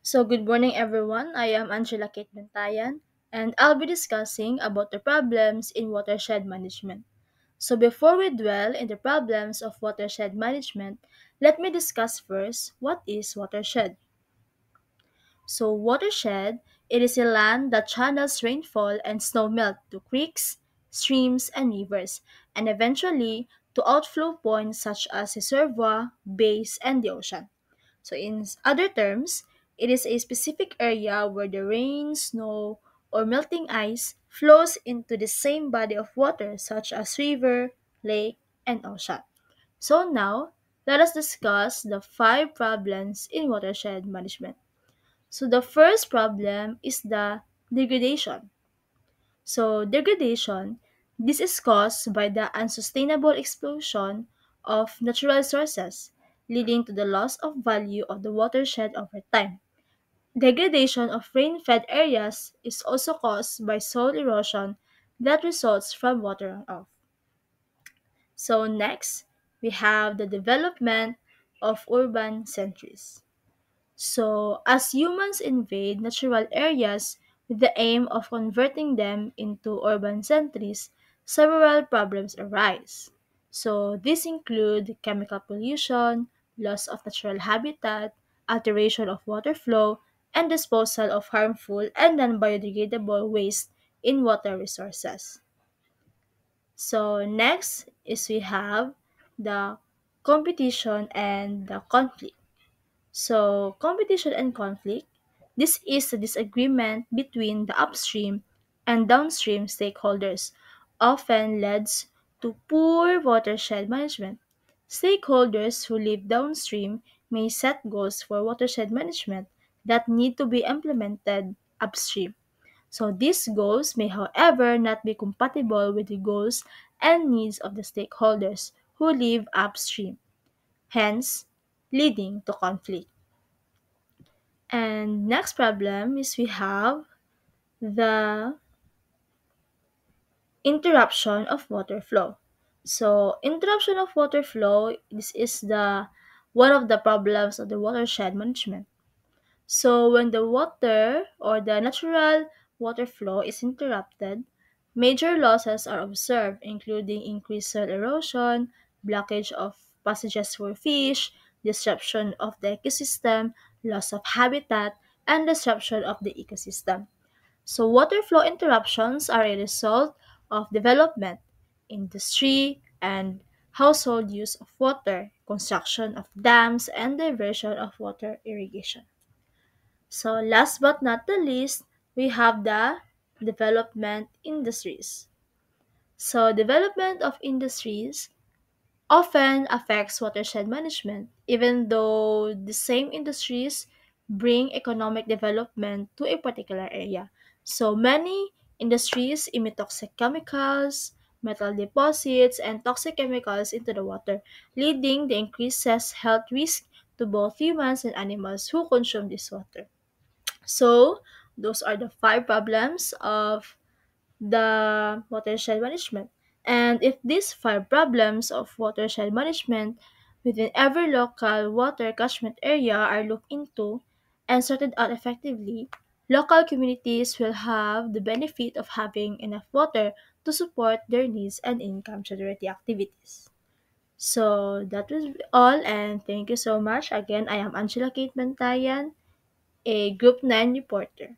So good morning everyone. I am Angela Kate Bantayan and I'll be discussing about the problems in watershed management. So before we dwell in the problems of watershed management, let me discuss first what is watershed. So watershed, it is a land that channels rainfall and snowmelt to creeks, streams, and rivers, and eventually to outflow points such as reservoir, bays, and the ocean. So, in other terms, it is a specific area where the rain, snow, or melting ice flows into the same body of water, such as river, lake, and ocean. So, now let us discuss the five problems in watershed management. So, the first problem is the degradation. So, degradation, this is caused by the unsustainable explosion of natural resources, leading to the loss of value of the watershed over time. Degradation of rain-fed areas is also caused by soil erosion that results from water runoff. So next, we have the development of urban centers. So, as humans invade natural areas with the aim of converting them into urban centers, several problems arise. So, these include chemical pollution, loss of natural habitat, alteration of water flow, and disposal of harmful and non biodegradable waste in water resources. So, next is we have the competition and the conflict. So, competition and conflict, this is a disagreement between the upstream and downstream stakeholders, often leads to poor watershed management. Stakeholders who live downstream may set goals for watershed management that need to be implemented upstream. So, these goals may, however, not be compatible with the goals and needs of the stakeholders who live upstream, hence, leading to conflict. And next problem is we have the interruption of water flow. So interruption of water flow, this is the one of the problems of the watershed management. So when the water or the natural water flow is interrupted, major losses are observed, including increased soil erosion, blockage of passages for fish, disruption of the ecosystem, loss of habitat, and disruption of the ecosystem. So water flow interruptions are a result of development, industry, and household use of water, construction of dams, and diversion of water irrigation. So last but not the least, we have the development industries. So development of industries often affects watershed management, even though the same industries bring economic development to a particular area. So many industries emit toxic chemicals, metal deposits, and toxic chemicals into the water, leading to increases health risk to both humans and animals who consume this water. So, those are the five problems of the watershed management. And if these five problems of watershed management within every local water catchment area are looked into and sorted out effectively, local communities will have the benefit of having enough water to support their needs and income generating activities. So that was all, and thank you so much. Again, I am Angela Kate Bantayan, a Group 9 reporter.